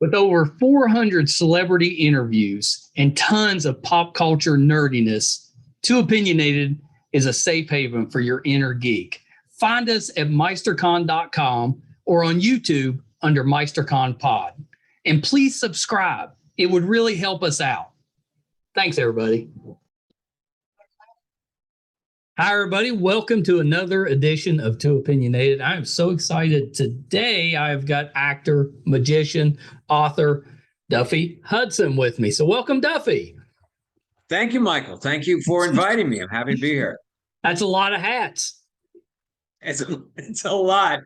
With over 400 celebrity interviews and tons of pop culture nerdiness, Too Opinionated is a safe haven for your inner geek. Find us at meistercon.com or on YouTube under MeisterCon Pod. And please subscribe. It would really help us out. Thanks, everybody. Hi, everybody. Welcome to another edition of Too Opinionated. I am so excited. Today, I've got actor, magician, author, Duffy Hudson with me. So welcome, Duffy. Thank you, Michael. Thank you for inviting me. I'm happy to be here. That's a lot of hats. It's a lot.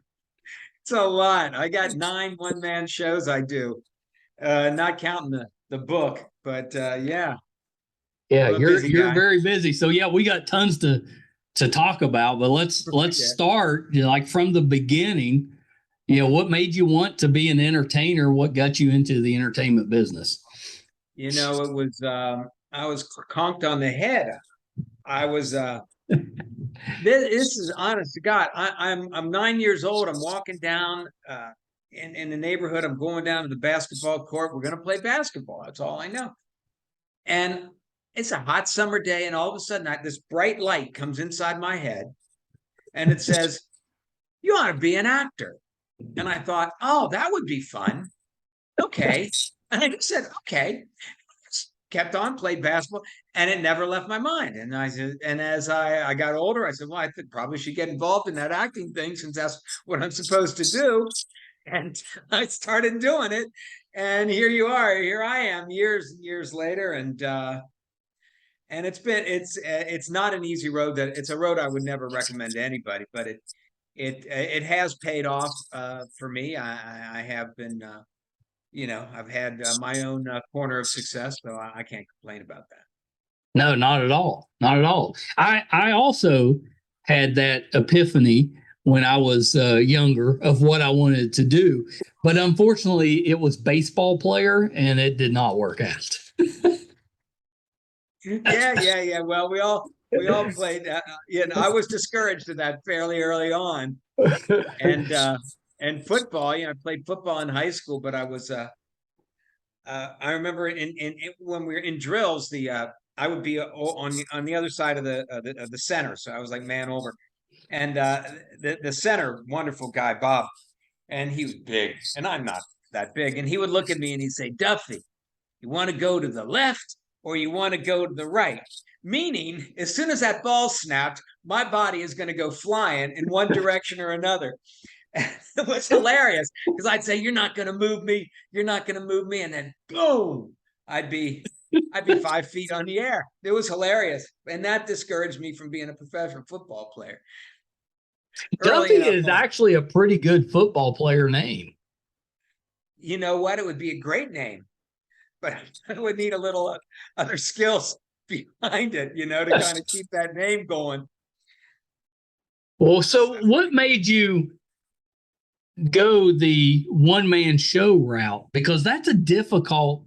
It's a lot. I got 9 one-man shows I do, not counting the book, but yeah. Yeah, you're very busy. So yeah, we got tons to talk about, but let's start like from the beginning. You know, what made you want to be an entertainer? What got you into the entertainment business? You know, it was I was conked on the head. I was this is honest to God. I'm 9 years old. I'm walking down in the neighborhood. I'm going down to the basketball court. We're going to play basketball. That's all I know. And it's a hot summer day, and all of a sudden, this bright light comes inside my head, and it says, "You ought to be an actor." And I thought, "Oh, that would be fun." Okay, and I just said, "Okay." Kept on, played basketball, and it never left my mind. And I said, and as I got older, I said, "Well, I probably should get involved in that acting thing since that's what I'm supposed to do." And I started doing it, and here I am, years later, and it's not an easy road. It's a road I would never recommend to anybody, but it has paid off for me. I have been, I've had my own corner of success, so I can't complain about that. No, not at all. Not at all. I also had that epiphany when I was younger of what I wanted to do, but unfortunately, it was baseball player, and it did not work out. Yeah. Well, we all played. I was discouraged of that fairly early on, and football. I played football in high school, but I was. I remember when we were in drills, I would be on the other side of the center, so I was like man over, and the center, wonderful guy Bob, and he was big, and I'm not that big, and he would look at me and he'd say, "Duffy, you want to go to the left or you want to go to the right?" Meaning, as soon as that ball snapped, my body is going to go flying in one direction or another. It was hilarious because I'd say, "You're not going to move me. You're not going to move me." And then boom, I'd be 5 feet on the air. It was hilarious. And that discouraged me from being a professional football player. Duffy is actually a pretty good football player name. You know what? It would be a great name, but I would need a little other skills behind it, to kind of keep that name going. Well, so what made you go the one-man show route? Because that's a difficult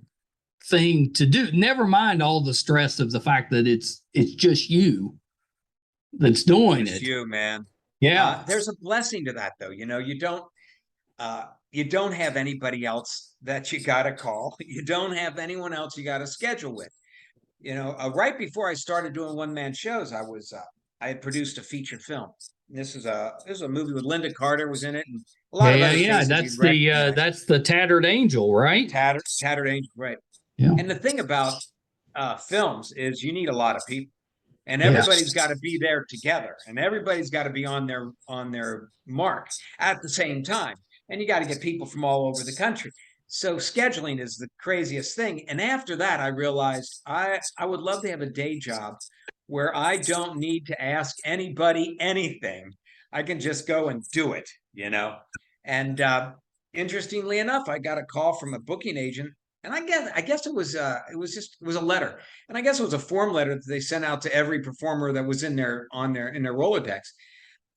thing to do. Never mind all the stress of the fact that it's just you that's doing it. You, man. Yeah. There's a blessing to that, though. You don't have anybody else that you got to call. You don't have anyone else you got to schedule with. Right before I started doing one-man shows, I had produced a feature film. This is a movie with Linda Carter was in it, and a lot of other faces. That's the Tattered Angel, right? Tattered Angel, right? Yeah. And the thing about films is you need a lot of people, and everybody's got to be there together, and everybody's got to be on their mark at the same time, and you got to get people from all over the country. So scheduling is the craziest thing. And after that, I realized I would love to have a day job where I don't need to ask anybody anything. I can just go and do it, And interestingly enough, I got a call from a booking agent, and I guess it was a letter, and I guess it was a form letter that they sent out to every performer that was in their Rolodex,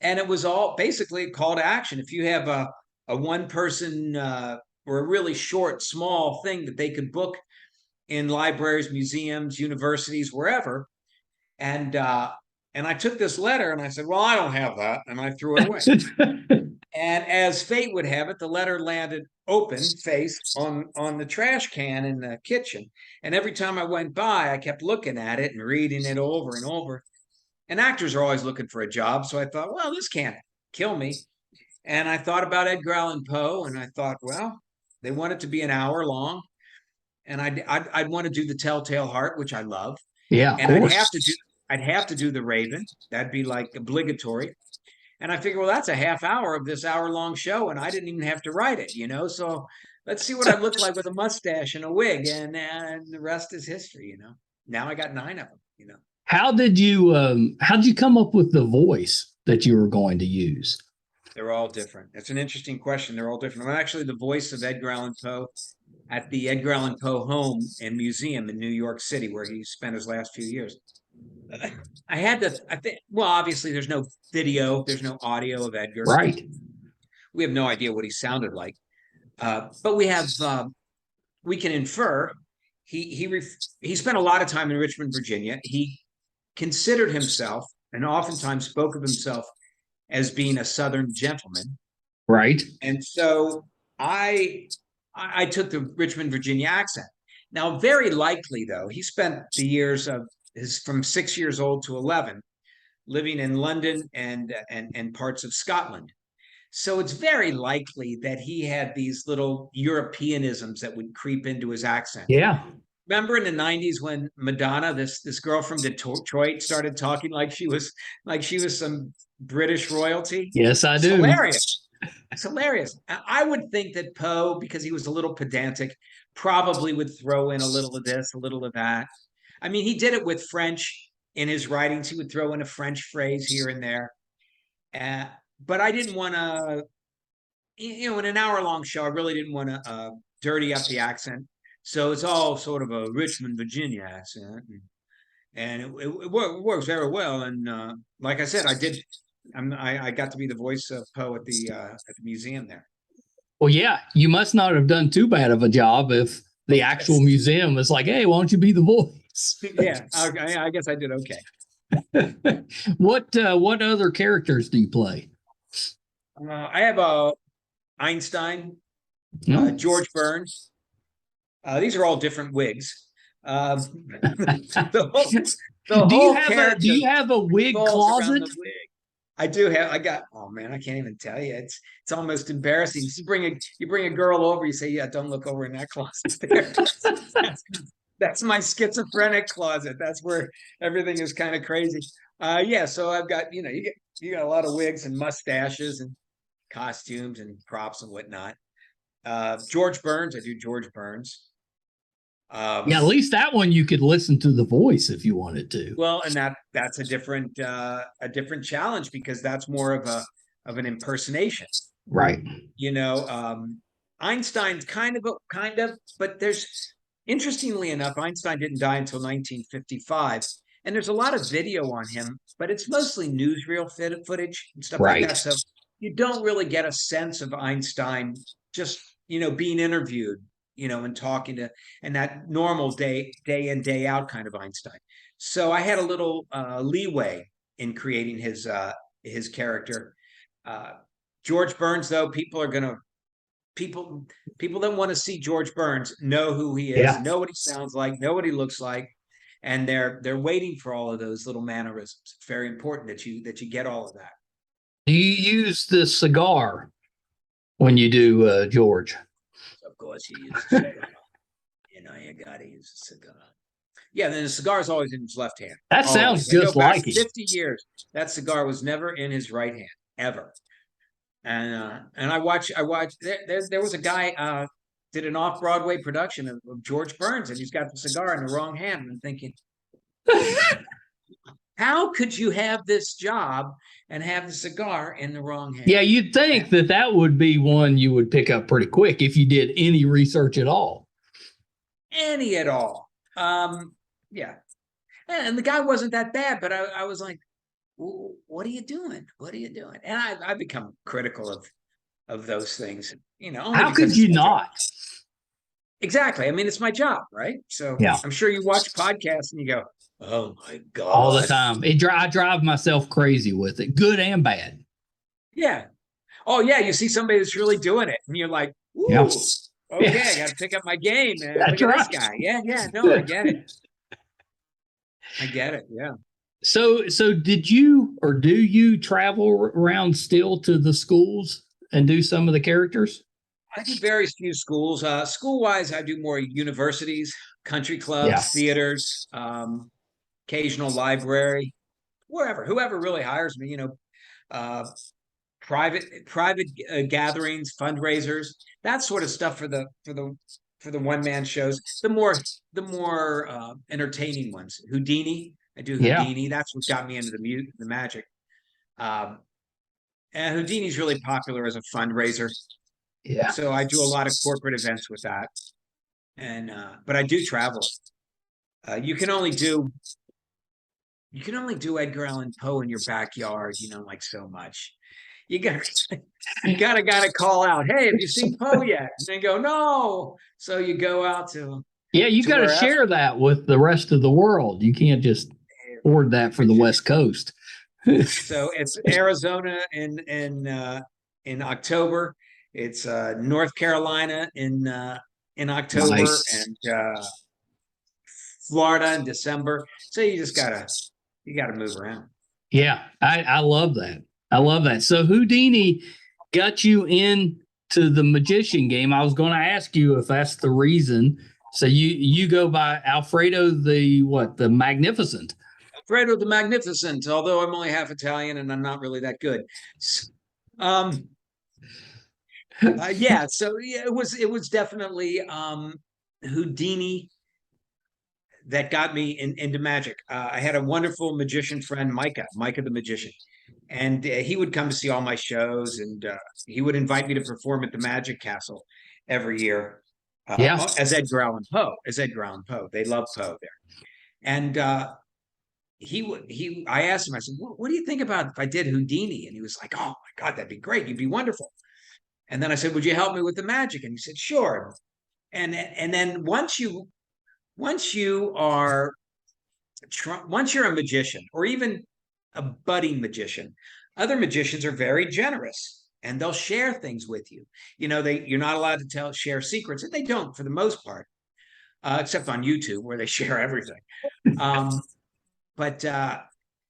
and it was all basically a call to action. If you have a one person or a really short, small thing that they could book in libraries, museums, universities, wherever. And I took this letter and I said, "Well, I don't have that," and I threw it away. And as fate would have it, the letter landed open face on the trash can in the kitchen. And every time I went by, I kept looking at it and reading it over and over. And actors are always looking for a job. So I thought, well, this can't kill me. And I thought about Edgar Allan Poe, and I thought, well, they want it to be an hour long. And I'd want to do the Telltale Heart, which I love. Yeah, of And course. I'd have to do the Raven. That'd be like obligatory. And I figured, well, that's a half hour of this hour-long show, and I didn't even have to write it, So let's see what I look like with a mustache and a wig, and the rest is history, Now I got 9 of them, How did you come up with the voice that you were going to use? They're all different. It's an interesting question. They're all different. I'm actually the voice of Edgar Allan Poe at the Edgar Allan Poe Home and Museum in New York City, where he spent his last few years. I think, well, obviously there's no video, there's no audio of Edgar. Right. We have no idea what he sounded like. But we can infer he spent a lot of time in Richmond, Virginia. He considered himself and oftentimes spoke of himself as being a Southern gentleman. Right. And so I took the Richmond, Virginia accent. Now, very likely, though, he spent the years of from 6 years old to 11 living in London and parts of Scotland. So it's very likely that he had these little Europeanisms that would creep into his accent. Yeah. Remember in the 90s when Madonna, this girl from Detroit, started talking like she was some British royalty? Yes, I do. Hilarious. It's hilarious. I would think that Poe, because he was a little pedantic, probably would throw in a little of this, a little of that. I mean, he did it with French in his writings. He would throw in a French phrase here and there. But I didn't want to, in an hour-long show, I really didn't want to dirty up the accent. So it's all sort of a Richmond, Virginia accent. And it works very well. And like I said, I got to be the voice of Poe at the museum there. Well, yeah, you must not have done too bad of a job if the actual museum is like, hey, why don't you be the voice? Yeah, I guess I did okay. What other characters do you play? I have Einstein, George Burns. These are all different wigs. The whole do you have a wig closet? I do have. Oh man, I can't even tell you. It's almost embarrassing. You bring a girl over. You say, "Yeah, don't look over in that closet there." That's my schizophrenic closet. That's where everything is kind of crazy. Yeah. So I've got you got a lot of wigs and mustaches and costumes and props and whatnot. George Burns. I do George Burns. Yeah, at least that one you could listen to the voice if you wanted to. Well, and that's a different challenge because that's more of an impersonation, right? Einstein's kind of, but interestingly enough, Einstein didn't die until 1955, and there's a lot of video on him, but it's mostly newsreel footage and stuff like that. So you don't really get a sense of Einstein just being interviewed. And talking to, and that normal day in, day out kind of Einstein. So I had a little leeway in creating his character. George Burns, though, people that want to see George Burns know who he is, know what he sounds like, know what he looks like, and they're waiting for all of those little mannerisms. It's very important that you get all of that. Do you use the cigar when you do George? Of course, you use a cigar. You got to use a cigar. Yeah, then the cigar is always in his left hand. That sounds just like it. 50 years, that cigar was never in his right hand, ever. And I watched. There was a guy did an off-Broadway production of George Burns, and he's got the cigar in the wrong hand. And I'm thinking, how could you have this job and have the cigar in the wrong hand? Yeah, you'd think that would be one you would pick up pretty quick if you did any research at all. Any at all. Yeah. And the guy wasn't that bad, but I was like, what are you doing? What are you doing? And I become critical of those things. How could you not? Exactly. I mean, it's my job, right? So yeah. I'm sure you watch podcasts and you go, oh my God. All the time. I drive myself crazy with it, good and bad. Yeah. Oh yeah, you see somebody that's really doing it, and you're like, Yeah. "Ooh, okay, I got to pick up my game, man. That's Look at this right. guy." Yeah, yeah, no, I get it. I get it. Yeah. So did you or do you travel around still to the schools and do some of the characters? I do very few schools. School wise, I do more universities, country Yeah. clubs, theaters, occasional library, whoever really hires me. Uh, private gatherings, fundraisers, that sort of stuff for the one man shows. The more entertaining ones. Houdini, I do Yeah. Houdini. That's what got me into the magic. Um, and Houdini's really popular as a fundraiser. Yeah. So I do a lot of corporate events with that. And but I do travel. Uh, you can only do you can only do Edgar Allan Poe in your backyard, like so much. You got you gotta call out, "Hey, have you seen Poe yet?" And they go, "No." So you go out to Yeah, you got to wherever. share that with the rest of the world. You can't just hoard that for the West Coast. So it's Arizona in October. It's North Carolina in October, Nice. and Florida in December. So you gotta move around. Yeah, I love that. I love that. So Houdini got you into the magician game. I was going to ask you if that's the reason. So you go by Alfredo the Magnificent. Alfredo the Magnificent, although I'm only half Italian and I'm not really that good. Um, yeah, so yeah, it was definitely Houdini that got me into magic. I had a wonderful magician friend, Micah the magician, and he would come to see all my shows, and he would invite me to perform at the Magic Castle every year Yeah. as Edgar Allan Poe. They love Poe there, and I asked him, I said, what do you think about if I did Houdini? And he was like, "Oh my God, that'd be great. You'd be wonderful." And then I said, "Would you help me with the magic?" And he said, "Sure." And then once you are once you're a magician or even a budding magician, other magicians are very generous and they'll share things with you. You're not allowed to share secrets, and they don't for the most part, except on YouTube where they share everything. But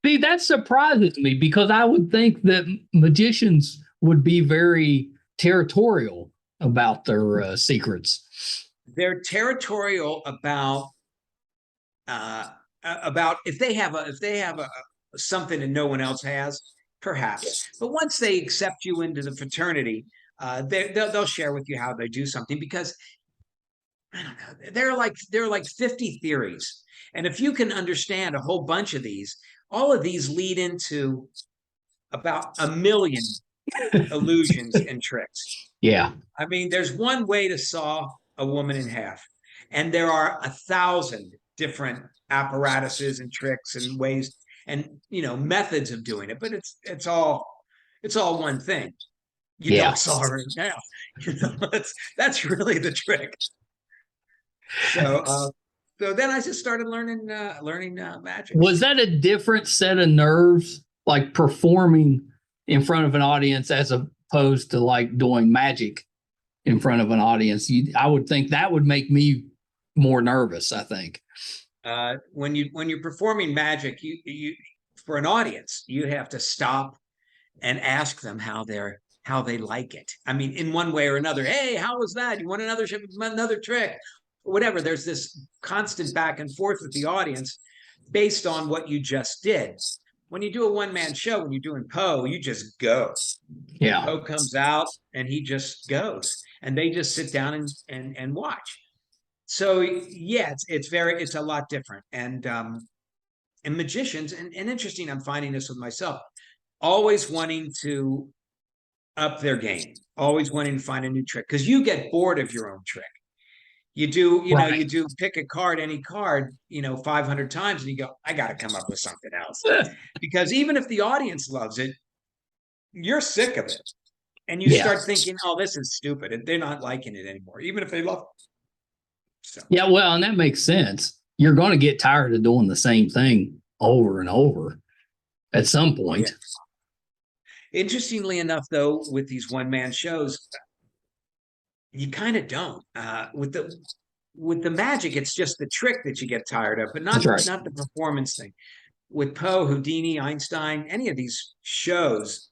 See, that surprises me because I would think that magicians would be very territorial about their secrets. they're territorial uh, about if they have a something and no one else has, perhaps. But once they accept you into the fraternity, they'll share with you how they do something, because I don't know. There are like 50 theories, and if you can understand a whole bunch of these, all of these lead into about a million illusions and tricks. Yeah. I mean, there's one way to saw a woman in half, and there are 1,000 different apparatuses and tricks and ways and methods of doing it. But it's all one thing. You Yeah. don't saw her in half. That's really the trick. So then I just started learning magic. Was that a different set of nerves, like performing in front of an audience as opposed to like doing magic in front of an audience? I would think that would make me more nervous, I think. When you're performing magic, you for an audience, you have to stop and ask them how they like it. I mean, in one way or another. "Hey, how was that? You want another trick?" Or whatever. There's this constant back and forth with the audience based on what you just did. When you do a one-man show, when you're doing Poe, you just go. Yeah. Poe comes out and he just goes, and they just sit down and watch. So yeah, it's a lot different. And magicians, and interesting, I'm finding this with myself, always wanting to up their game, always wanting to find a new trick, because you get bored of your own trick. You do pick a card, any card, 500 times, and you go, "I got to come up with something else," because even if the audience loves it, you're sick of it, and you Yeah. start thinking, "Oh, this is stupid," and they're not liking it anymore, even if they love it. So Yeah. Well, and that makes sense. You're going to get tired of doing the same thing over and over at some point. Interestingly enough, though, with these one-man shows, you kind of don't. With the magic, it's just the trick that you get tired of, but That's right. not the performance thing. With Poe, Houdini, Einstein, any of these shows,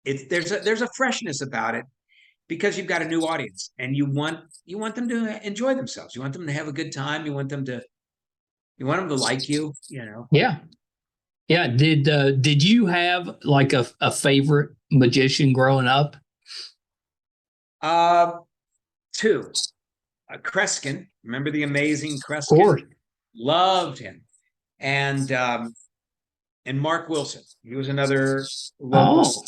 there's a freshness about it because you've got a new audience and you want them to enjoy themselves. You want them to have a good time. You want them to like you, Yeah. Yeah. Did you have like a favorite magician growing up? Two. Kreskin, remember the amazing Kreskin? Of course. Loved him. And Mark Wilson. He was another local. Oh.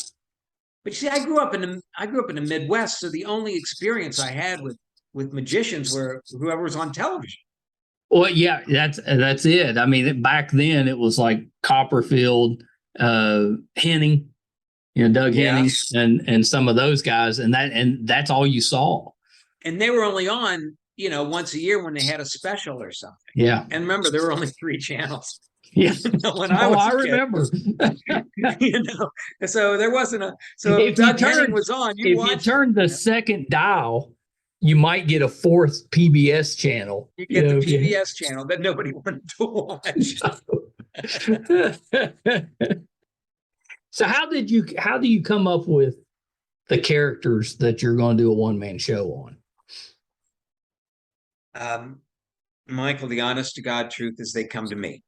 But you see, I grew up in the Midwest, so the only experience I had with magicians were whoever was on television. Well, yeah, that's it. I mean, back then it was like Copperfield, Henning, Doug Henning, and some of those guys, and that's all you saw. And they were only on, once a year when they had a special or something. Yeah. And remember, there were only 3 channels. Yeah. When I was I remember. So there wasn't a. So if Doug Henning was on, if you turned the second dial, you might get a 4th PBS channel. You get the PBS channel that nobody wanted to watch. So how do you come up with the characters that you're going to do a one-man show on? Michael, the honest to God truth is they come to me.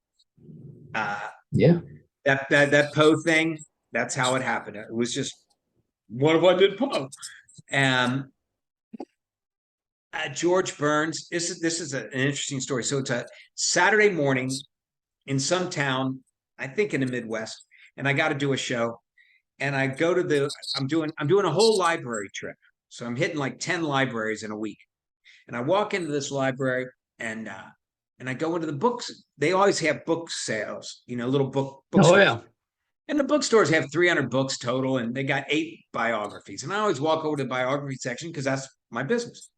Yeah. That Poe thing, that's how it happened. It was just, what if I did Poe? George Burns, this is an interesting story. So it's a Saturday morning in some town, I think in the Midwest, and I got to do a show. And I go to I'm doing a whole library trip. So I'm hitting like 10 libraries in a week. And I walk into this library and I go into the books. They always have book sales, little book Oh, yeah. And the bookstores have 300 books total, and they got 8 biographies. And I always walk over to the biography section because that's my business.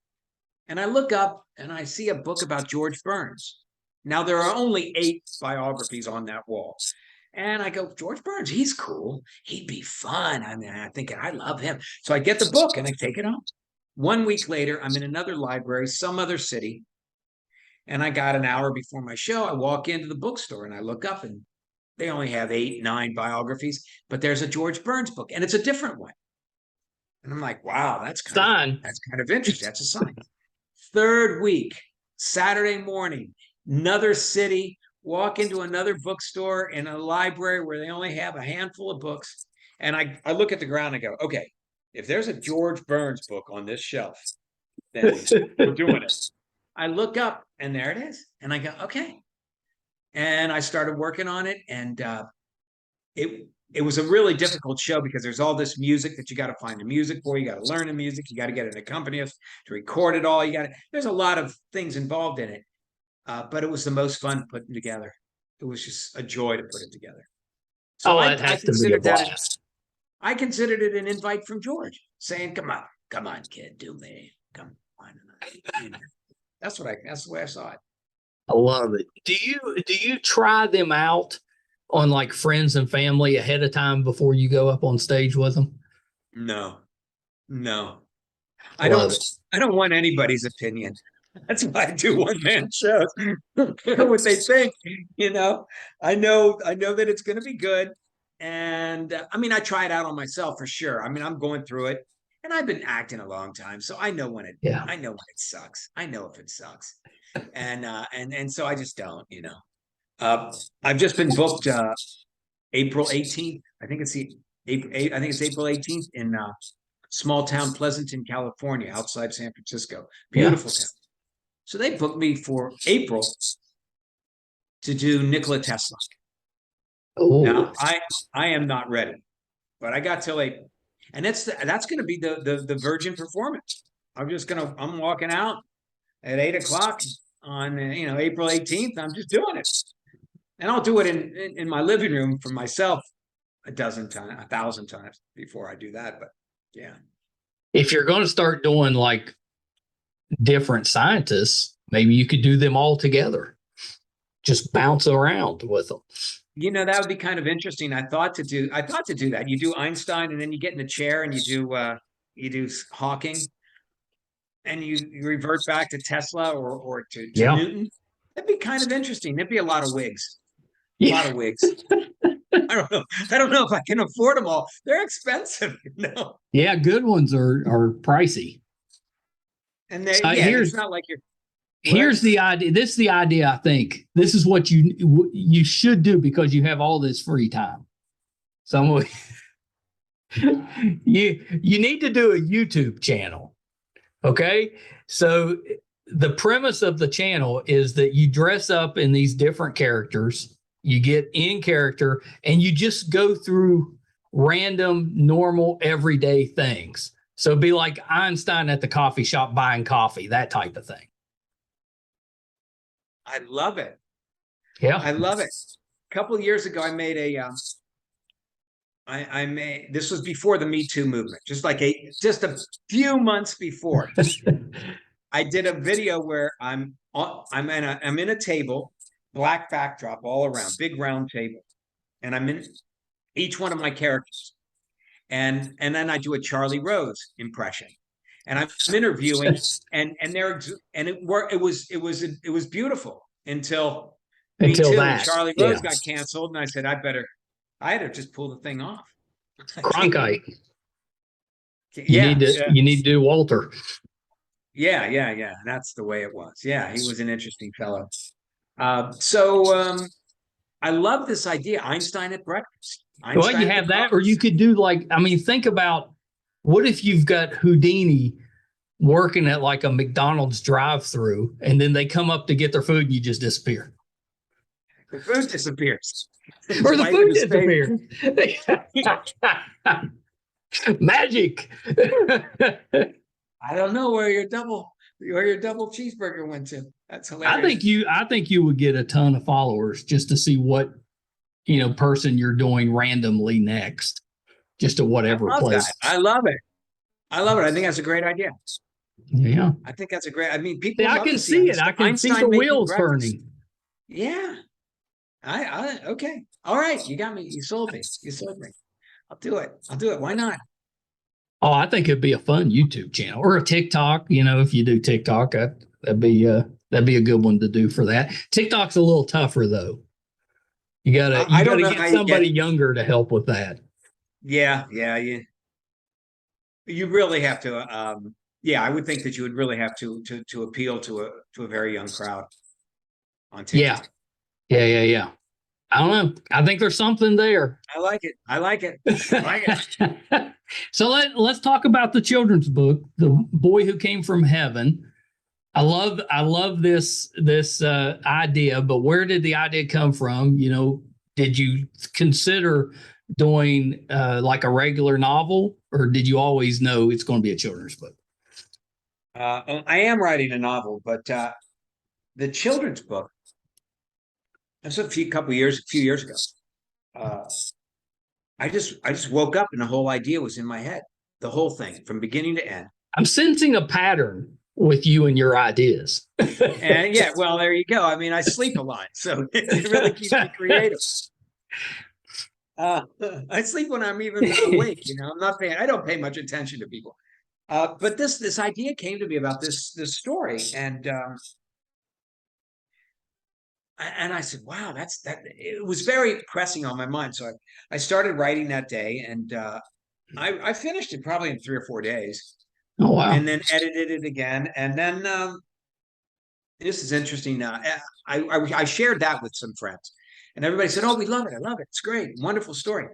And I look up and I see a book about George Burns. Now, there are only 8 biographies on that wall. And I go, George Burns, he's cool. He'd be fun. I mean, I'm thinking, I love him. So I get the book and I take it home. 1 week later, I'm in another library, some other city. And I got an hour before my show. I walk into the bookstore and I look up and they only have 8, 9 biographies, but there's a George Burns book and it's a different one. And I'm like, wow, that's kind of interesting. That's a sign. 3rd week, Saturday morning, another city, walk into another bookstore in a library where they only have a handful of books. And I look at the ground and I go, okay, if there's a George Burns book on this shelf, then we're doing it. I look up and there it is. And I go, okay. And I started working on it. And it was a really difficult show because there's all this music that you got to find the music for. You got to learn the music. You got to get an accompanist to record it all. There's a lot of things involved in it. But it was the most fun putting together. It was just a joy to put it together. So it has to be a blast. I considered it an invite from George saying, come on, kid, do me. Come on. That's the way I saw it. I love it. Do you try them out on like friends and family ahead of time before you go up on stage with them? No. I don't want anybody's opinion. That's why I do one-man shows. I don't care what they think, I know that it's going to be good. And I try it out on myself for sure. I'm going through it and I've been acting a long time. So I know when it sucks. I know if it sucks. And so I just don't, I've just been booked April 18th. I think it's April 18th in small town Pleasanton, California, outside San Francisco. Beautiful town. So they booked me for April to do Nikola Tesla. Oh. Now I am not ready, but I got till April, and that's going to be the virgin performance. I'm walking out at 8:00 on April 18th. I'm just doing it, and I'll do it in my living room for myself 1,000 times, 1,000 times before I do that. But yeah, if you're going to start doing like different scientists, maybe you could do them all together. Just bounce around with them. That would be kind of interesting. I thought to do that. You do Einstein, and then you get in a chair and you do Hawking, and you revert back to Tesla or to Yeah. Newton. That'd be kind of interesting. There'd be a lot of wigs. A Yeah. lot of wigs. I don't know. I don't know if I can afford them all. They're expensive, Yeah, good ones are pricey. And Here's it's not like you're. Here's the idea. This is the idea. I think this is what you should do because you have all this free time. So you need to do a YouTube channel. Okay, so the premise of the channel is that you dress up in these different characters, you get in character, and you just go through random, normal, everyday things. So be like Einstein at the coffee shop buying coffee, that type of thing. I love it. Yeah, I love it. A couple of years ago, I made this was before the Me Too movement, just a few months before. I did a video where I'm in a table, black backdrop all around, big round table, and I'm in each one of my characters, and then I do a Charlie Rose impression, and I'm interviewing, and it was beautiful until Me Too and Charlie Rose got canceled, and I said I had to just pull the thing off. Cronkite. You need to do Walter. Yeah. That's the way it was. Yeah, he was an interesting fellow. So I love this idea. Einstein at breakfast. Well, you have that, or you could do think about what if you've got Houdini working at like a McDonald's drive-through, and then they come up to get their food, and you just disappear. The food disappears. Or the food disappears. Magic. I don't know where your double cheeseburger went to. That's hilarious. I think you would get a ton of followers just to see what person you're doing randomly next, just to whatever place. I love it. I think that's a great idea. Yeah, I think that's a great. I mean, people. I can see it. I can see the wheels turning. Yeah. Okay. All right. You got me. You sold me. I'll do it. Why not? Oh, I think it'd be a fun YouTube channel or a TikTok. If you do TikTok, that'd be a good one to do for that. TikTok's a little tougher though. You gotta get somebody younger to help with that. Yeah. You really have to. I would think that you would really have to appeal to a very young crowd on TikTok. Yeah. I don't know. I think there's something there. I like it. So let's talk about the children's book, The Boy Who Came from Heaven. I love this idea, but where did the idea come from? Did you consider doing like a regular novel, or did you always know it's going to be a children's book? I am writing a novel, but the children's book. That's a few years ago. I just woke up and the whole idea was in my head, the whole thing from beginning to end. I'm sensing a pattern with you and your ideas. And well, there you go. I mean, I sleep a lot, so it really keeps me creative. I sleep when I'm even awake. I don't pay much attention to people. But this idea came to me about this story, and I said, wow, it was very pressing on my mind. So I started writing that day, and I finished it probably in 3 or 4 days. Oh, wow. And then edited it again. And then this is interesting. I shared that with some friends, and everybody said, oh, we love it. I love it. It's great. Wonderful story.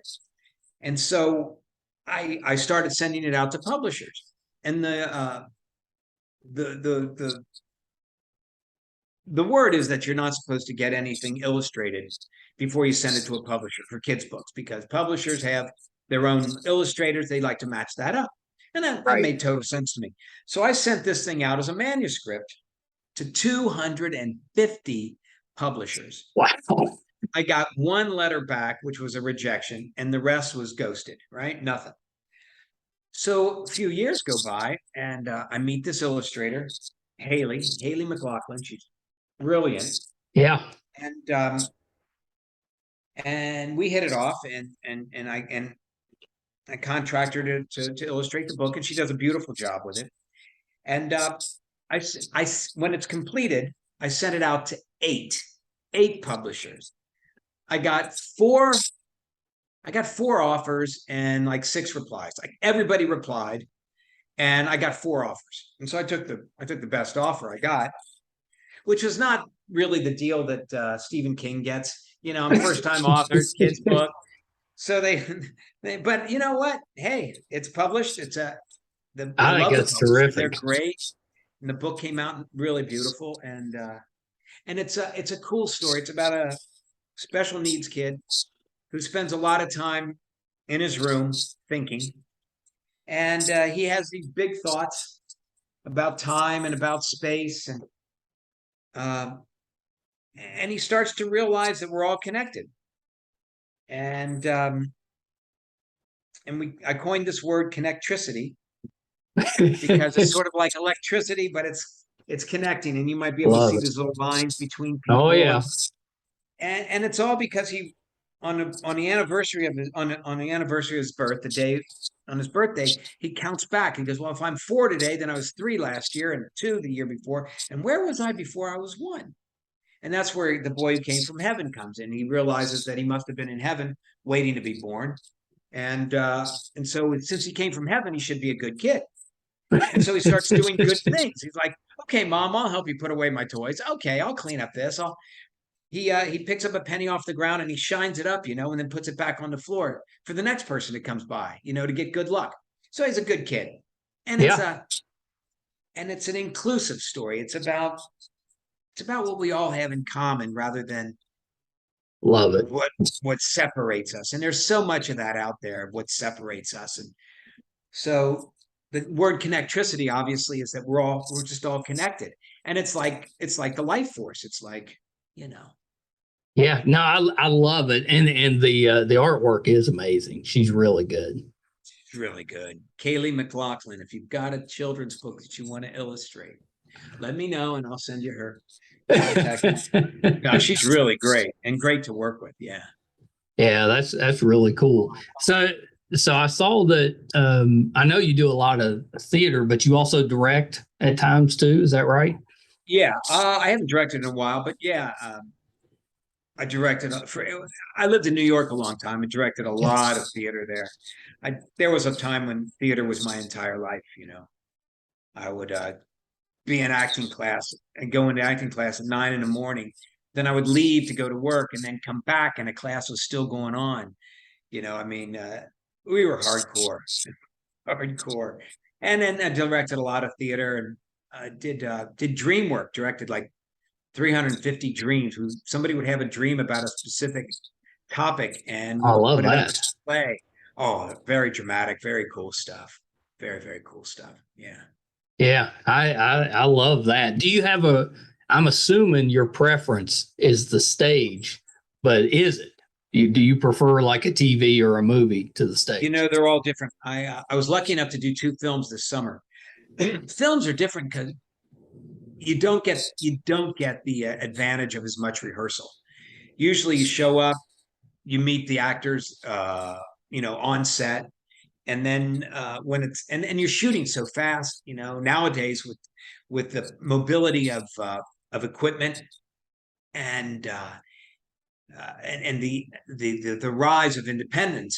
And so I started sending it out to publishers, and the word is that you're not supposed to get anything illustrated before you send it to a publisher for kids' books, because publishers have their own illustrators. They like to match that up. And that made total sense to me. So I sent this thing out as a manuscript to 250 publishers. Wow. I got one letter back, which was a rejection, and the rest was ghosted, right? Nothing. So a few years go by, and I meet this illustrator, Haley McLaughlin. She's brilliant. Yeah. And and we hit it off, and I contracted her to illustrate the book, and she does a beautiful job with it. And when it's completed, I sent it out to eight publishers. I got four offers and like 6 replies. Like everybody replied, and I got 4 offers. And so I took the best offer I got, which was not really the deal that Stephen King gets. I'm a first-time author, kids book. So but you know what? Hey, it's published. I I think love the that's publishers. They're terrific. great. And the book came out really beautiful. And it's a cool story. It's about a special needs kid who spends a lot of time in his room thinking. And he has these big thoughts about time and about space. And he starts to realize that we're all connected. And I coined this word connectricity because it's sort of like electricity, but it's connecting, and you might be able to Love see it. these little lines between people. Oh yeah. And it's all because he on the anniversary of his birth, the day on his birthday, he counts back. He goes, well, if I'm 4 today, then I was 3 last year and 2 the year before. And where was I before I was 1? And that's where the boy who came from heaven comes in. He realizes that he must have been in heaven waiting to be born. And so since he came from heaven, he should be a good kid. And so he starts doing good things. He's like, okay, Mom, I'll help you put away my toys. Okay, I'll clean up this. He picks up a penny off the ground and he shines it up, and then puts it back on the floor for the next person that comes by, to get good luck. So he's a good kid. And it's an inclusive story. It's about what we all have in common rather than Love it. what separates us. And there's so much of that out there, what separates us. And so the word connectricity obviously is that we're just all connected. And it's like the life force. It's like, Yeah, no, I love it, and the artwork is amazing. She's really good. It's really good. Kaylee McLaughlin, if you've got a children's book that you want to illustrate, let me know and I'll send you her contact. No, she's really great and great to work with. Yeah. Yeah, that's really cool. So I saw that I know you do a lot of theater, but you also direct at times too. Is that right? Yeah, I haven't directed in a while, but yeah, I directed I lived in New York a long time and directed a lot of theater there. There was a time when theater was my entire life. I would be in acting class and go into acting class at 9 a.m. Then I would leave to go to work and then come back and the class was still going on. I mean, we were hardcore. And then I directed a lot of theater and did dream work, directed like 350 dreams. Somebody would have a dream about a specific topic and I love put it that. on display. Oh, very dramatic, very cool stuff. Very, very cool stuff. Yeah. Yeah, I love that. Do you have I'm assuming your preference is the stage, but is it? Do you prefer like a TV or a movie to the stage? They're all different. I was lucky enough to do 2 films this summer. Films are different because you don't get the advantage of as much rehearsal. Usually you show up, you meet the actors on set, and then when it's and you're shooting so fast, nowadays with the mobility of equipment and the rise of independent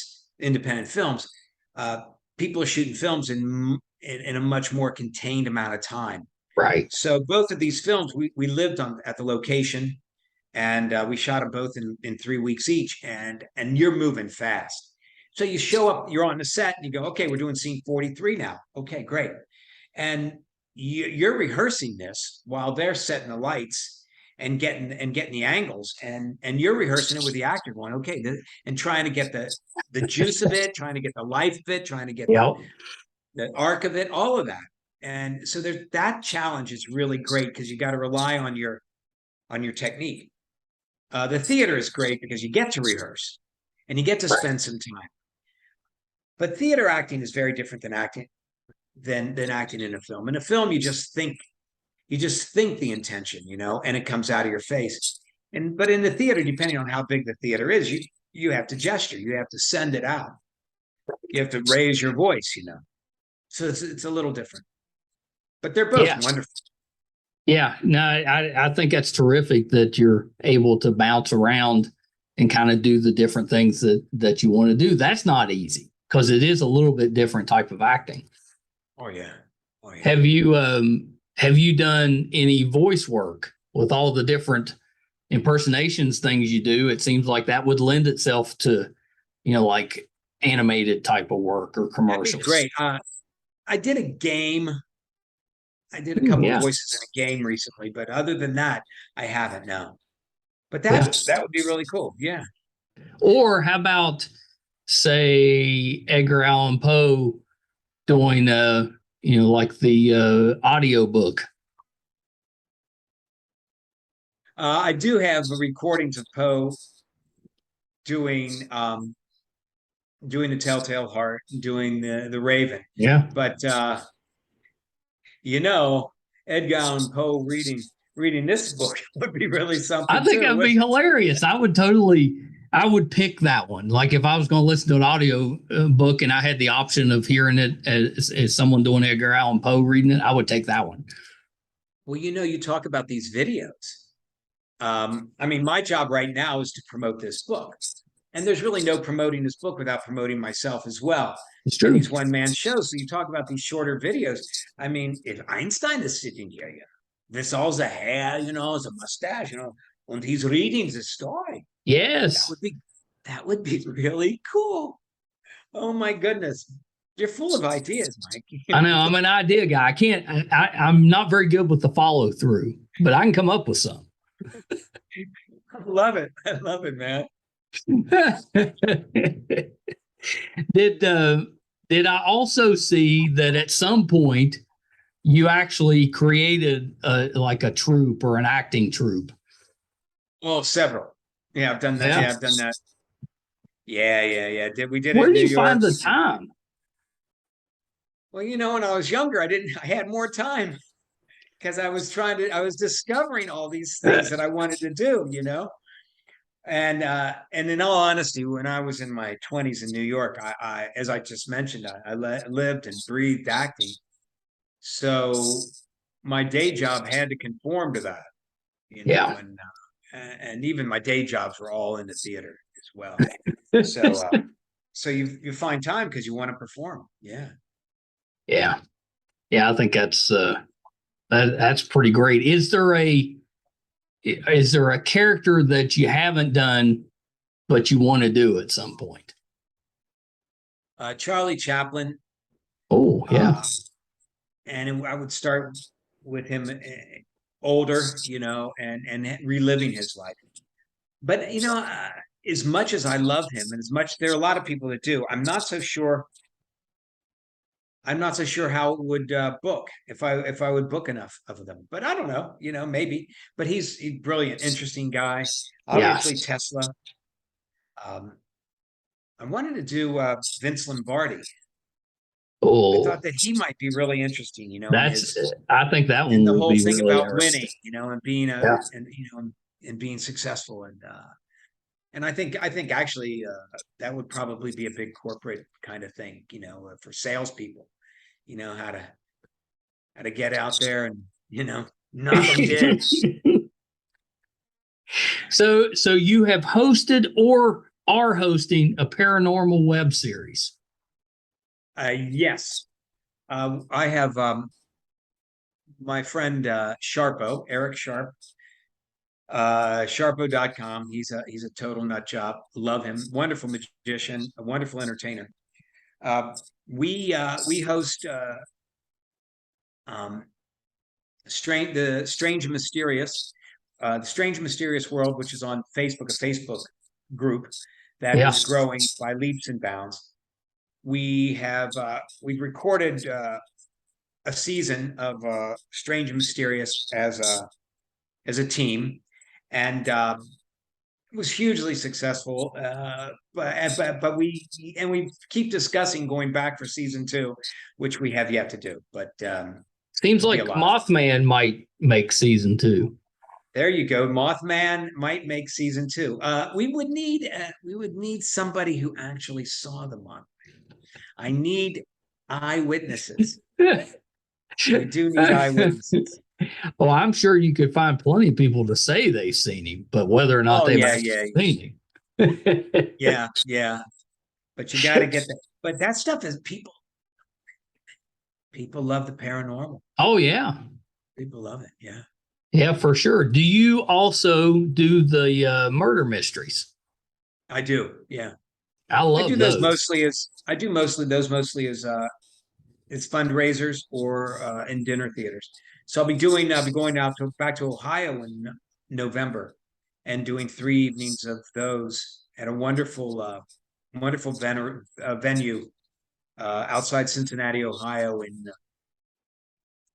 films, people are shooting films in a much more contained amount of time. Right. So both of these films, we lived at the location, and we shot them both in 3 weeks each, and you're moving fast. So you show up, you're on the set, and you go, okay, we're doing scene 43 now. Okay, great. And you're rehearsing this while they're setting the lights and getting the angles, and you're rehearsing it with the actor going, okay, and trying to get the juice of it, trying to get the life of it, trying to get the arc of it, all of that. And so that challenge is really great because you got to rely on your technique. The theater is great because you get to rehearse and you get to spend some time. But theater acting is very different than acting in a film. In a film, you just think the intention, and it comes out of your face. but in the theater, depending on how big the theater is, you have to gesture, you have to send it out, you have to raise your voice, so it's a little different, but they're both Yeah. wonderful. Yeah, no, I think that's terrific that you're able to bounce around and kind of do the different things that you want to do. That's not easy because it is a little bit different type of acting. Oh yeah. Have you done any voice work with all the different impersonations things you do? It seems like that would lend itself to, like animated type of work or commercials. That'd be great. I did a game. I did a couple voices in a game recently, but other than that, I haven't. No. But that would be really cool. Yeah. Or how about, say, Edgar Allan Poe doing like the audio book? I do have recordings of Poe doing the Telltale Heart, doing the Raven. Yeah. But Edgar Allan Poe reading this book would be really something. I think that'd be hilarious. I would pick that one. Like if I was going to listen to an audio book and I had the option of hearing it as someone doing Edgar Allan Poe reading it, I would take that one. Well, you talk about these videos. I mean, my job right now is to promote this book. And there's really no promoting this book without promoting myself as well. It's true. These one-man shows. So you talk about these shorter videos. I mean, if Einstein is sitting here, this all the hair, is a mustache, and he's reading the story. Yes. That would be really cool. Oh my goodness. You're full of ideas, Mike. I know. I'm an idea guy. I'm not very good with the follow through, but I can come up with some. I love it. I love it, man. Did I also see that at some point you actually created like a troupe or an acting troupe? Well, several. Yeah, I've done that. Yeah, I've done that. Yeah. We did it in New York. Where do you find the time? Well, when I was younger, I had more time because I was discovering all these things that I wanted to do, And in all honesty, when I was in my 20s in New York, I as I just mentioned, I lived and breathed acting. So my day job had to conform to that, and even my day jobs were all in the theater as well. So you find time because you want to perform. Yeah. I think that's pretty great. Is there a character that you haven't done but you want to do at some point? Charlie Chaplin. Oh yeah. And I would start with him older, and reliving his life. But as much as I love him, and there are a lot of people that do, I'm not so sure how it would book if I would book enough of them. But I don't know, maybe. But he's a brilliant, interesting guy. Obviously, Tesla. I wanted to do Vince Lombardi. Oh, I thought that he might be really interesting. I think that one. The whole thing really about winning, and being and being successful, and I think actually that would probably be a big corporate kind of thing, for salespeople, how to get out there and knock them dead. So you have hosted or are hosting a paranormal web series? Yes, I have my friend Sharpo, Eric Sharp. Sharpo.com. He's a total nut job. Love him. Wonderful magician, a wonderful entertainer. We host the Strange and Mysterious, the Strange and Mysterious World, which is on Facebook, a Facebook group that is growing by leaps and bounds. We've recorded a season of Strange and Mysterious as a team, and it was hugely successful. But we keep discussing going back for season 2, which we have yet to do. But seems like Mothman might make season 2. There you go. Mothman might make season 2. We would need somebody who actually saw the Mothman. I need eyewitnesses. We do need eyewitnesses. Well, I'm sure you could find plenty of people to say they've seen him, but whether or not they've seen him. Yeah. But you got to get that. But that stuff is people love the paranormal. Oh, yeah. People love it. Yeah. Yeah, for sure. Do you also do the murder mysteries? I do. Yeah. I love those. I do those mostly as fundraisers or in dinner theaters. So I'll be going out back to Ohio in November and doing 3 evenings of those at a wonderful venue outside Cincinnati, Ohio,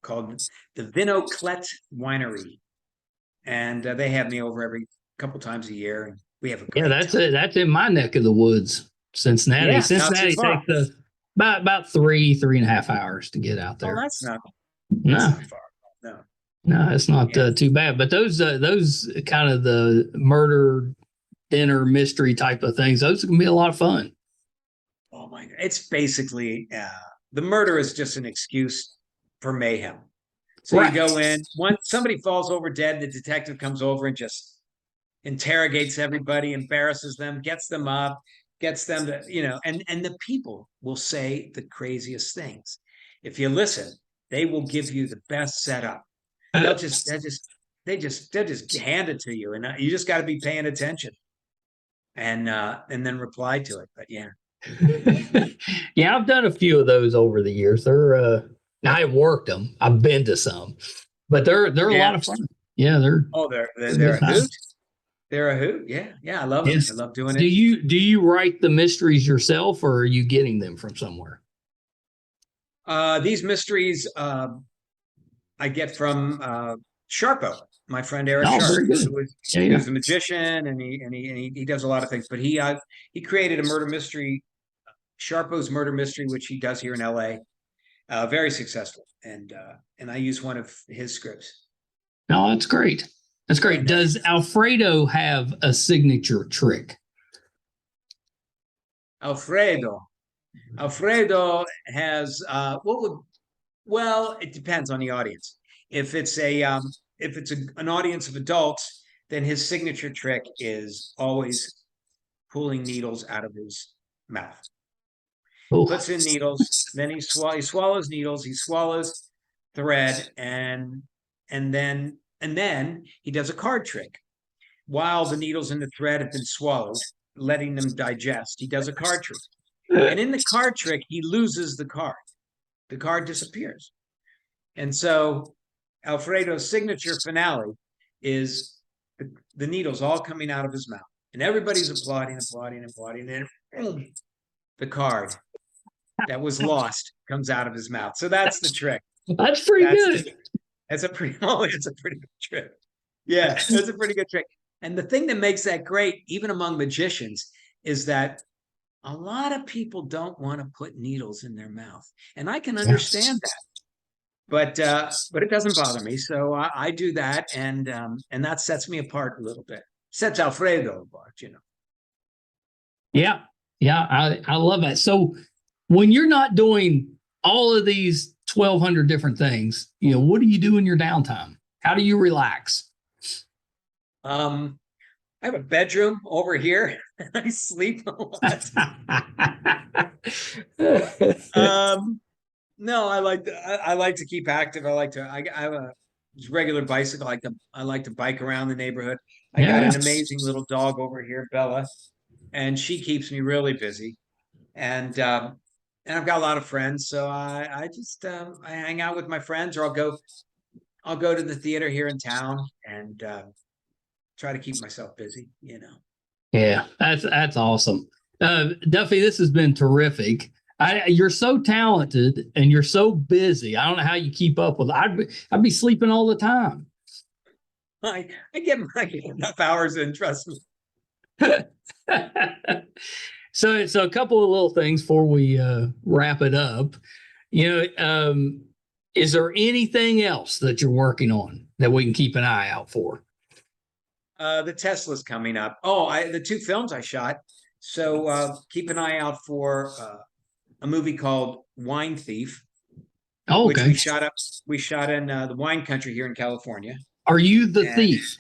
called the Vinoclet Winery, and they have me over every couple times a year, and we have a great time. That's in my neck of the woods, Cincinnati. Yeah, Cincinnati takes us about 3.5 hours to get out there. Oh, that's not far. No, it's not too bad. But those kind of the murder dinner mystery type of things, those can be a lot of fun. Oh my God. It's basically the murder is just an excuse for mayhem. So you go in, once somebody falls over dead, the detective comes over and just interrogates everybody, embarrasses them, gets them up, gets them to, and the people will say the craziest things. If you listen, they will give you the best setup. They'll just hand it to you, and you just got to be paying attention and then reply to it. But yeah. Yeah, I've done a few of those over the years. They're I've worked them. I've been to some, but they're a lot of fun. Yeah, they're a hoot. They're a hoot. Yeah, I love them. I love doing it. Do you write the mysteries yourself, or are you getting them from somewhere? These mysteries I get from Sharpo, my friend Eric Sharpo, who's a magician, and he does a lot of things. But he created a murder mystery, Sharpo's Murder Mystery, which he does here in LA. Very successful, and I use one of his scripts. No, that's great. That's great. Does Alfredo have a signature trick? Alfredo has it depends on the audience. If it's an audience of adults, then his signature trick is always pulling needles out of his mouth. Ooh. Puts in needles, then he swallows needles, he swallows thread, and then he does a card trick. While the needles in the thread have been swallowed, letting them digest, he does a card trick. And in the card trick, he loses the card. The card disappears. And so Alfredo's signature finale is the needles all coming out of his mouth. And everybody's applauding, and the card that was lost comes out of his mouth. So that's the trick. That's pretty good. It's a pretty good trick. Yeah, that's a pretty good trick. And the thing that makes that great, even among magicians, is that a lot of people don't want to put needles in their mouth. And I can understand that. But it doesn't bother me. So I do that, and that sets me apart a little bit. Sets Alfredo apart, Yeah. I love that. So when you're not doing all of these 1,200 different things, what do you do in your downtime? How do you relax? I have a bedroom over here. I sleep a lot. No, I like to keep active. I have a regular bicycle. I like to bike around the neighborhood. I got an amazing little dog over here, Bella, and she keeps me really busy. And I've got a lot of friends, so I just I hang out with my friends, or I'll go to the theater here in town and try to keep myself busy. Yeah, that's awesome, Duffy. This has been terrific. You're so talented and you're so busy. I don't know how you keep up with it. I'd be sleeping all the time. I get enough hours in, trust me. So a couple of little things before we wrap it up. Is there anything else that you're working on that we can keep an eye out for? The Tesla's coming up. Oh, the two films I shot. So keep an eye out for a movie called Wine Thief, Oh, which okay. we shot in the wine country here in California. Are you the And thief?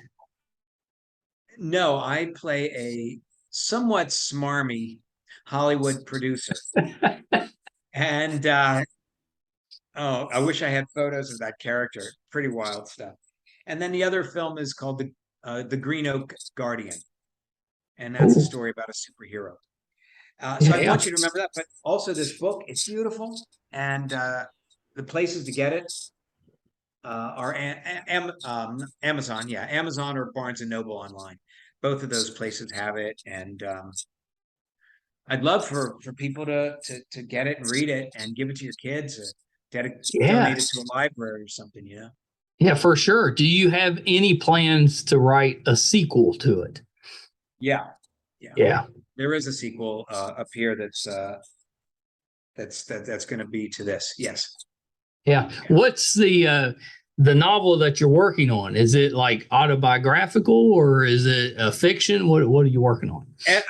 no, I play a somewhat smarmy Hollywood producer. And oh, I wish I had photos of that character. Pretty wild stuff. And then the other film is called the Green Oak Guardian, and that's a Oh, story about a superhero. So yeah, I yeah. want you to remember that. But also, this book, it's beautiful, and the places to get it are Amazon, yeah, Amazon or Barnes and Noble online. Both of those places have it, and I'd love for people to get it and read it and give it to your kids, or donate it Yes. to a library or something. You know? Yeah, for sure. Do you have any plans to write a sequel to it? Yeah, yeah. Yeah. There is a sequel up here that's going to be to this. Yes. Yeah. Yeah. What's the novel that you're working on? Is it like autobiographical or is it a fiction? What are you working on? And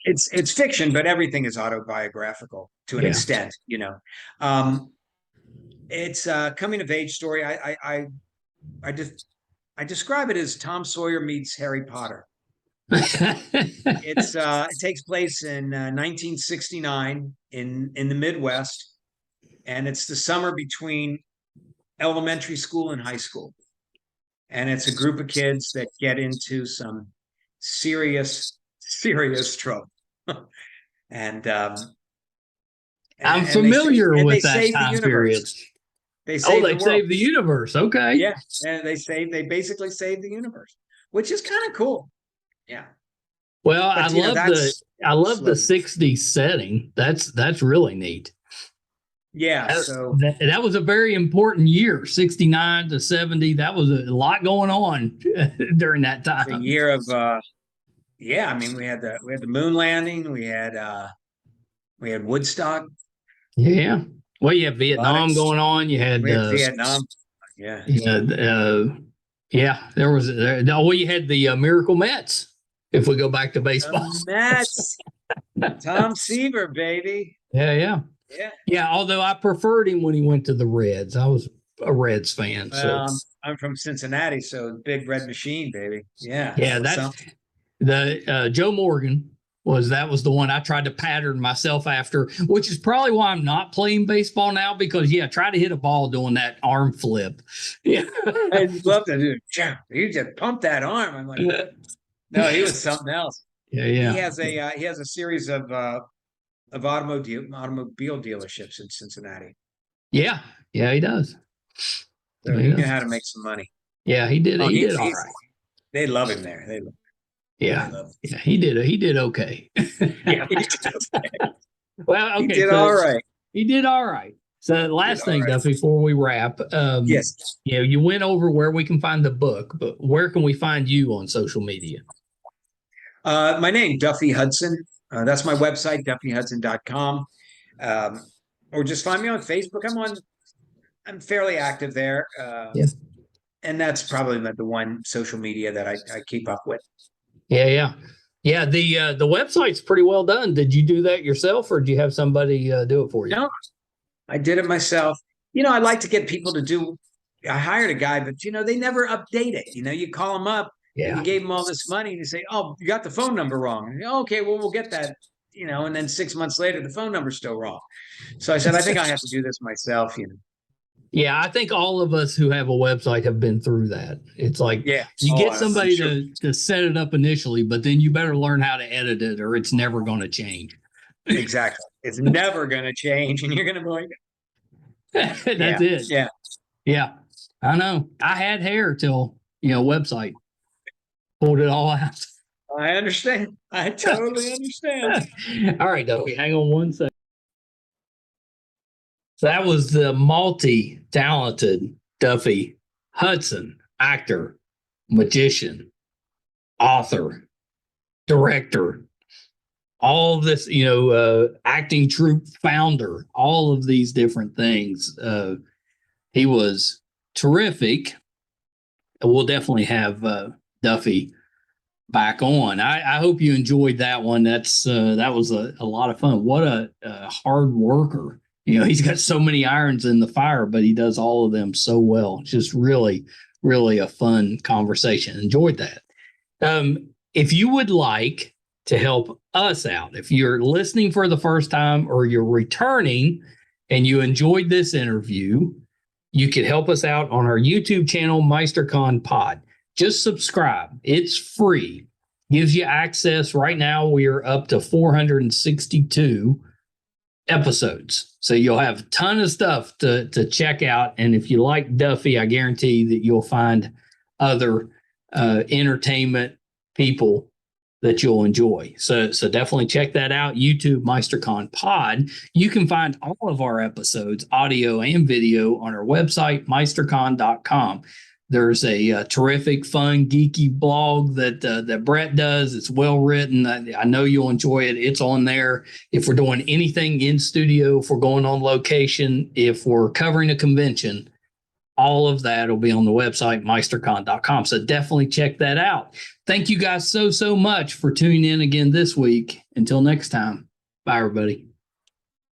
it's fiction, but everything is autobiographical to an Yeah. extent. You know, um, it's a coming of age story. I describe it as Tom Sawyer meets Harry Potter. It takes place in 1969 in the Midwest, and it's the summer between elementary school and high school. And it's a group of kids that get into some serious trouble. and I'm and they familiar with they that save the time period. universe. They Oh, save they the world. saved the universe. Okay. Yeah, and they basically save the universe, which is kind of cool. Yeah. Well, But you know, that's I love the slow. 60s setting. That's really neat. Yeah. So That was a very important year, 69 to 70. That was a lot going on during that it's a time. year of yeah, I mean we had the moon landing, we had Woodstock, Yeah. Well, you had a lot of Vietnam going on. You had, we had Vietnam. Yeah. yeah, there was, well, you had the Miracle Mets, if we go back to baseball. The Mets. Tom Seaver, baby. Yeah, yeah. Yeah. Yeah, although I preferred him when he went to the Reds. I was a Reds fan. So, I'm from Cincinnati, so big red machine, baby. Yeah. yeah, that's the Joe Morgan that was the one I tried to pattern myself after, which is probably why I'm not playing baseball now because, yeah, try to hit a ball doing that arm flip. Yeah. I'd love to do. You just pump that arm. I'm like, no, he was something else. Yeah, yeah. He has a series of automobile dealerships in Cincinnati. Yeah, yeah, he does. So he knew how to make some money. Yeah, he did. Oh, he did all right. They love him there. They love him. Yeah, yeah, he did. He did okay. Yeah, he did okay. Well, okay, he did all right. He did all right. So last thing, right. Duffy, before we wrap, yes, you know, you went over where we can find the book, but where can we find you on social media? My name, Duffy Hudson. That's my website, duffyhudson.com. Or just find me on Facebook. I'm fairly active there. Yes. And that's probably the one social media that I keep up with. Yeah, yeah. Yeah, the website's pretty well done. Did you do that yourself or did you have somebody do it for you? No, I did it myself. You know, I like to get people to do. I hired a guy, but you know, they never update it. You know, you call them up, Yeah. you gave them all this money, and you say, "Oh, you got the phone number wrong." And, okay, well, we'll get that. You know, and then 6 months later, the phone number's still wrong. So I said, I think I have to do this myself. You know. Yeah, I think all of us who have a website have been through that. It's like you get somebody to set it up initially, but then you better learn how to edit it or it's never going to change. Exactly. It's never going to change and you're going to be like, that's it. Yeah. Yeah. I know. I had hair till, website pulled it all out. I understand. I totally understand. All right, Duffy, hang on one second. So that was the multi-talented Duffy Hudson, actor, magician, author, director, all of this, acting troupe founder, all of these different things. He was terrific. We'll definitely have Duffy back on. I hope you enjoyed that one. That was a lot of fun. What a hard worker. He's got so many irons in the fire, but he does all of them so well. Just really, really a fun conversation. Enjoyed that. If you would like to help us out, if you're listening for the first time or you're returning and you enjoyed this interview, you could help us out on our YouTube channel, MeisterCon Pod. Just subscribe. It's free. Gives you access. Right now, we are up to 462 episodes. So you'll have a ton of stuff to check out. And if you like Duffy, I guarantee that you'll find other entertainment people that you'll enjoy. So definitely check that out. YouTube, MeisterCon Pod. You can find all of our episodes, audio and video, on our website, meistercon.com. There's a terrific, fun, geeky blog that Brett does. It's well written. I know you'll enjoy it. It's on there. If we're doing anything in studio, if we're going on location, if we're covering a convention, all of that will be on the website, meistercon.com. So definitely check that out. Thank you guys so much for tuning in again this week. Until next time, bye, everybody.